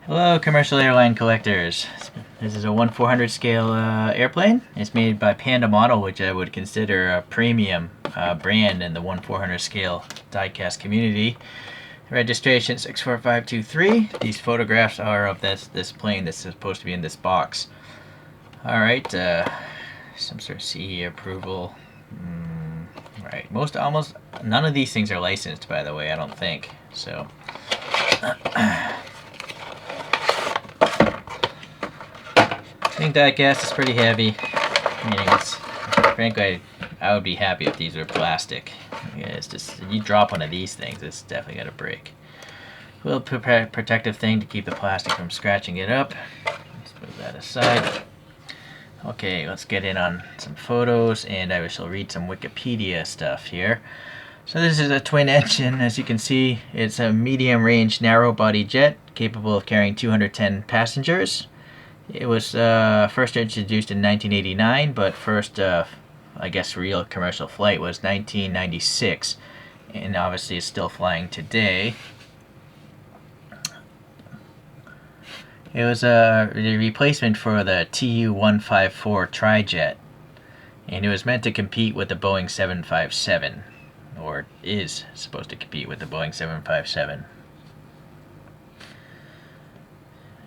Hello, commercial airline collectors. This is a 1/400 scale airplane. It's made by Panda Model, which I would consider a premium brand in the 1/400 scale diecast community. Registration 64523. These photographs are of this plane that's supposed to be in this box. All right, some sort of CE approval. Right, almost none of these things are licensed, by the way. I don't think so. I think diecast is pretty heavy. Frankly, I would be happy if these were plastic. Yeah, it's just, you drop one of these things, it's definitely gonna break. A little protective thing to keep the plastic from scratching it up. Let's put that aside. Okay, let's get in on some photos, and I shall read some Wikipedia stuff here. So this is a twin engine. As you can see, it's a medium-range narrow-body jet capable of carrying 210 passengers. It was first introduced in 1989, but first, I guess, real commercial flight was 1996, and obviously it's still flying today. It was a replacement for the Tu-114 trijet, and it was meant to compete with the Boeing 757, or is supposed to compete with the Boeing 757.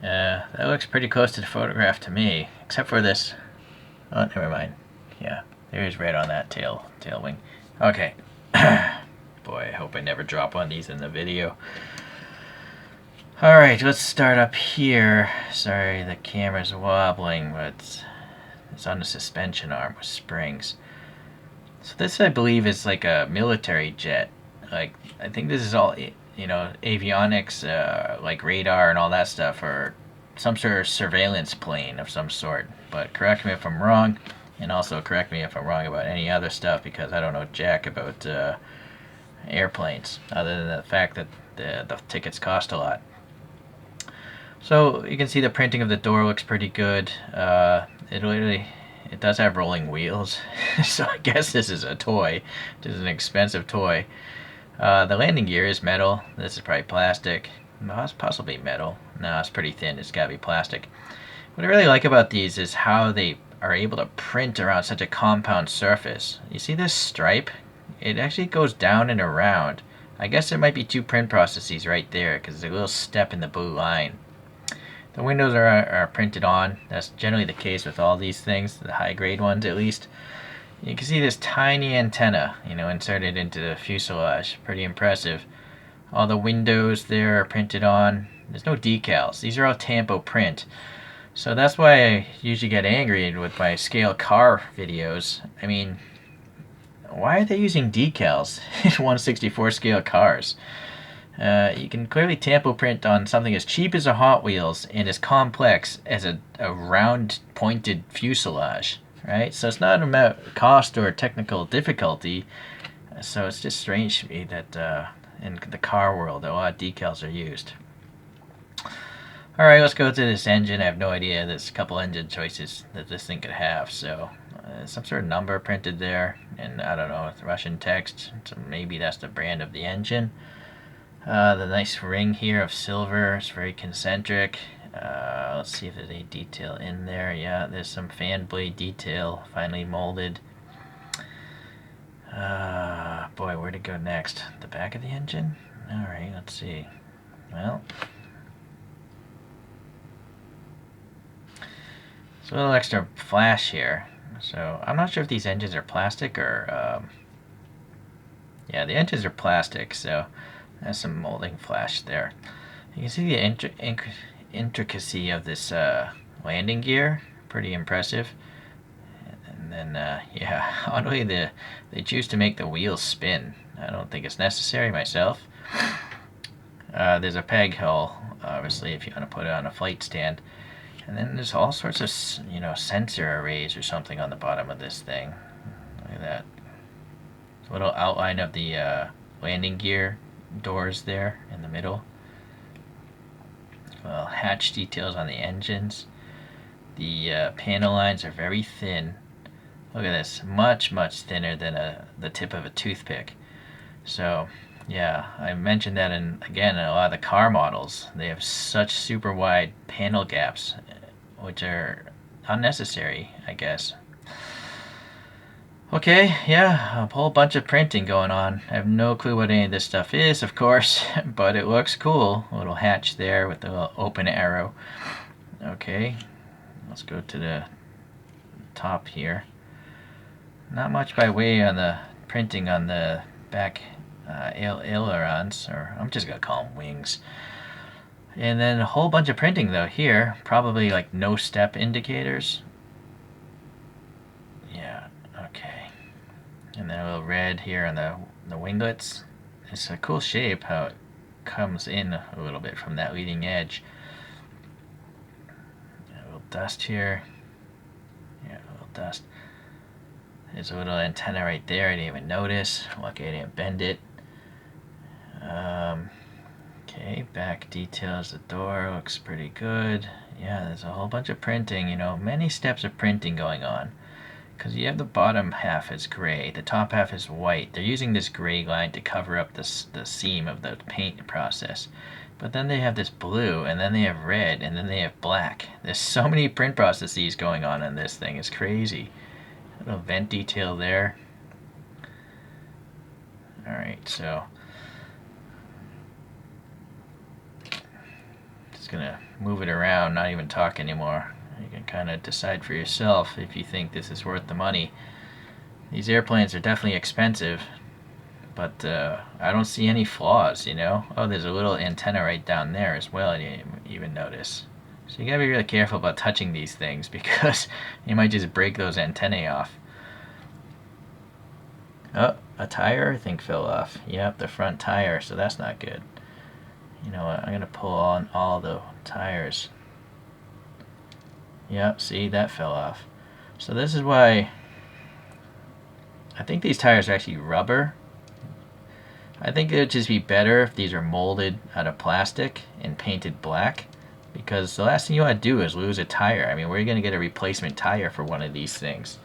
That looks pretty close to the photograph to me, except for this. Oh, never mind. Yeah, there is red on that tail wing. Okay. Boy, I hope I never drop one of these in the video. Alright, let's start up here. Sorry, the camera's wobbling, but it's on the suspension arm with springs. So this, I believe, is like a military jet. Like, I think this is all, you know, avionics, like radar and all that stuff, or some sort of surveillance plane of some sort. But correct me if I'm wrong, and also correct me if I'm wrong about any other stuff, because I don't know jack about airplanes, other than the fact that the tickets cost a lot. So you can see the printing of the door looks pretty good. It does have rolling wheels, so I guess this is a toy. This is an expensive toy. The landing gear is metal. This is probably plastic. No, it's possibly metal. No, it's pretty thin. It's gotta be plastic. What I really like about these is how they are able to print around such a compound surface. You see this stripe? It actually goes down and around. I guess there might be two print processes right there, because there's a little step in the blue line. The windows are printed on. That's generally the case with all these things, the high grade ones at least. You can see this tiny antenna, inserted into the fuselage. Pretty impressive. All the windows there are printed on. There's no decals. These are all Tampo print. So that's why I usually get angry with my scale car videos. I mean, why are they using decals in 1/64 scale cars? You can clearly Tampo print on something as cheap as a Hot Wheels and as complex as a round pointed fuselage. Right? So it's not about cost or technical difficulty. So it's just strange to me that in the car world a lot of decals are used. Alright, let's go to this engine. I have no idea. There's a couple engine choices that this thing could have. So some sort of number printed there, and I don't know, it's Russian text. So maybe that's the brand of the engine. The nice ring here of silver is very concentric. Let's see if there's any detail in there. Yeah, there's some fan blade detail, finely molded. Boy, where to go next? The back of the engine? Alright, let's see. Well, it's a little extra flash here. So, I'm not sure if these engines are plastic or... yeah, the engines are plastic, so there's some molding flash there. You can see the intricacy of this landing gear. Pretty impressive. And then, yeah, oddly they choose to make the wheels spin. I don't think it's necessary myself. There's a peg hull, obviously, if you want to put it on a flight stand. And then there's all sorts of, sensor arrays or something on the bottom of this thing. Look at that. A little outline of the landing gear doors there in the middle. Well, hatch details on the engines. The panel lines are very thin. Look at this, much thinner than the tip of a toothpick. So Yeah, I mentioned that again in a lot of the car models. They have such super wide panel gaps, which are unnecessary, I guess. Okay, yeah, a whole bunch of printing going on. I have no clue what any of this stuff is, of course, but it looks cool. A little hatch there with the little open arrow. Okay, let's go to the top here. Not much by way on the printing on the back ailerons, or I'm just gonna call them wings. And then a whole bunch of printing though here, probably like no step indicators. Yeah, okay. And then a little red here on the winglets. It's a cool shape how it comes in a little bit from that leading edge. A little dust here. Yeah, a little dust. There's a little antenna right there. I didn't even notice. Lucky I didn't bend it. Okay, back details. The door looks pretty good. Yeah, there's a whole bunch of printing. You know, many steps of printing going on. Because you have the bottom half is gray, the top half is white. They're using this gray line to cover up the seam of the paint process. But then they have this blue, and then they have red, and then they have black. There's so many print processes going on in this thing. It's crazy. A little vent detail there. Alright, so just gonna move it around, not even talk anymore. You can kind of decide for yourself if you think this is worth the money. These airplanes are definitely expensive, but I don't see any flaws, you know? Oh, there's a little antenna right down there as well, I didn't even notice. So you gotta be really careful about touching these things because you might just break those antennae off. Oh, a tire I think fell off. Yep, the front tire, so that's not good. You know what, I'm gonna pull on all the tires. Yep, see, that fell off. So this is why I think these tires are actually rubber. I think it would just be better if these are molded out of plastic and painted black, because the last thing you want to do is lose a tire. I mean, where are you going to get a replacement tire for one of these things?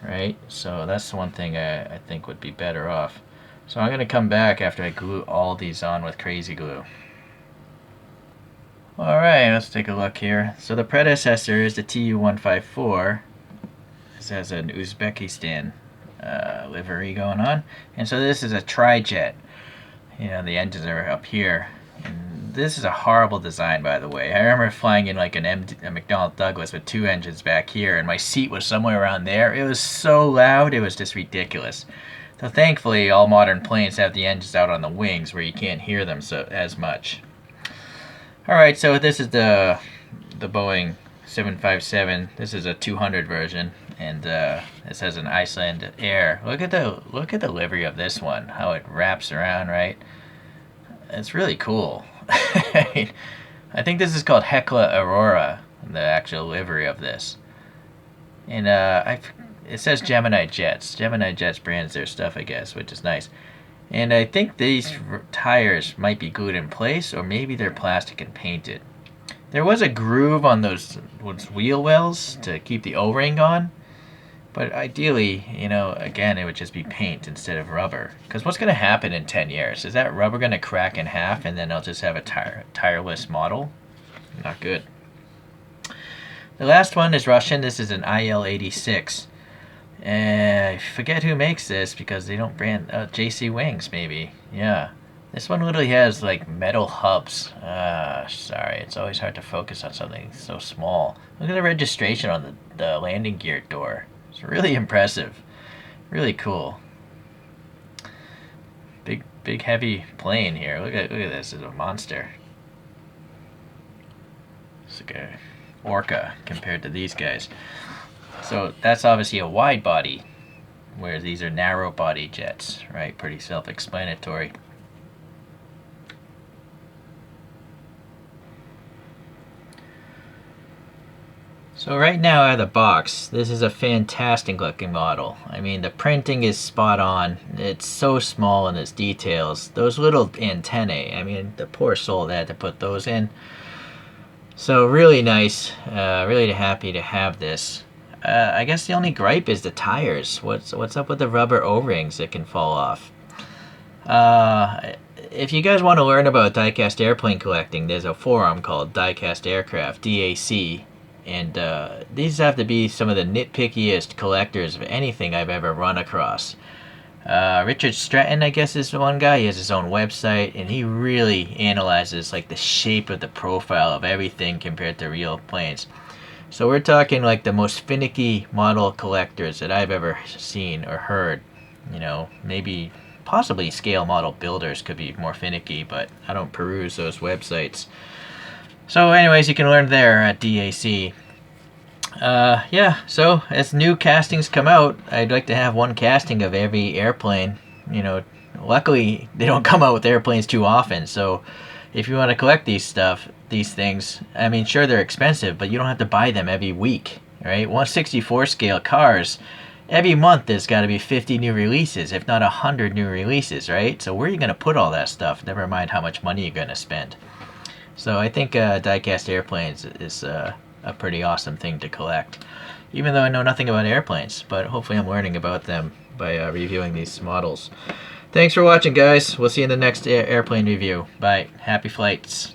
Right? So that's the one thing I think would be better off. So I'm going to come back after I glue all these on with crazy glue. Alright, let's take a look here. So the predecessor is the TU-114. This has an Uzbekistan livery going on. And so this is a tri-jet. You know, the engines are up here. And this is a horrible design, by the way. I remember flying in like a McDonnell Douglas with two engines back here, and my seat was somewhere around there. It was so loud, it was just ridiculous. So thankfully, all modern planes have the engines out on the wings where you can't hear them as much. Alright, so this is the Boeing 757. This is a 200 version, and this has an Iceland Air. Look at the livery of this one, how it wraps around, right? It's really cool. I think this is called Hecla Aurora, the actual livery of this. And it says Gemini Jets. Gemini Jets brands their stuff, I guess, which is nice. And I think these tires might be glued in place, or maybe they're plastic and painted. There was a groove on those wheel wells to keep the O-ring on, but ideally, you know, again, it would just be paint instead of rubber. Because what's going to happen in 10 years? Is that rubber going to crack in half and then I'll just have a tireless model? Not good. The last one is Russian. This is an IL-86. I forget who makes this because they don't brand JC Wings, maybe. Yeah. This one literally has like metal hubs. Sorry, it's always hard to focus on something so small. Look at the registration on the landing gear door. It's really impressive. Really cool. Big heavy plane here. Look at this. It's a monster. It's like a orca compared to these guys. So that's obviously a wide body, whereas these are narrow body jets, right? Pretty self-explanatory. So right now out of the box, this is a fantastic looking model. I mean, the printing is spot on. It's so small in its details. Those little antennae, I mean, the poor soul that had to put those in. So really nice, really happy to have this. I guess the only gripe is the tires. What's up with the rubber O-rings that can fall off? If you guys want to learn about diecast airplane collecting, there's a forum called Diecast Aircraft, DAC, and these have to be some of the nitpickiest collectors of anything I've ever run across. Richard Stratton, I guess, is the one guy. He has his own website, and he really analyzes like the shape of the profile of everything compared to real planes. So we're talking like the most finicky model collectors that I've ever seen or heard. You know, maybe possibly scale model builders could be more finicky, but I don't peruse those websites. So anyways, you can learn there at DAC. Yeah, so as new castings come out, I'd like to have one casting of every airplane. You know, luckily they don't come out with airplanes too often, so if you want to collect these things, I mean, sure, they're expensive, but you don't have to buy them every week, right? 164 scale cars, every month there's got to be 50 new releases, if not 100 new releases, right? So where are you going to put all that stuff? Never mind how much money you're going to spend. So I think diecast airplanes is a pretty awesome thing to collect, even though I know nothing about airplanes, but hopefully I'm learning about them by reviewing these models. Thanks for watching, guys. We'll see you in the next airplane review. Bye. Happy flights.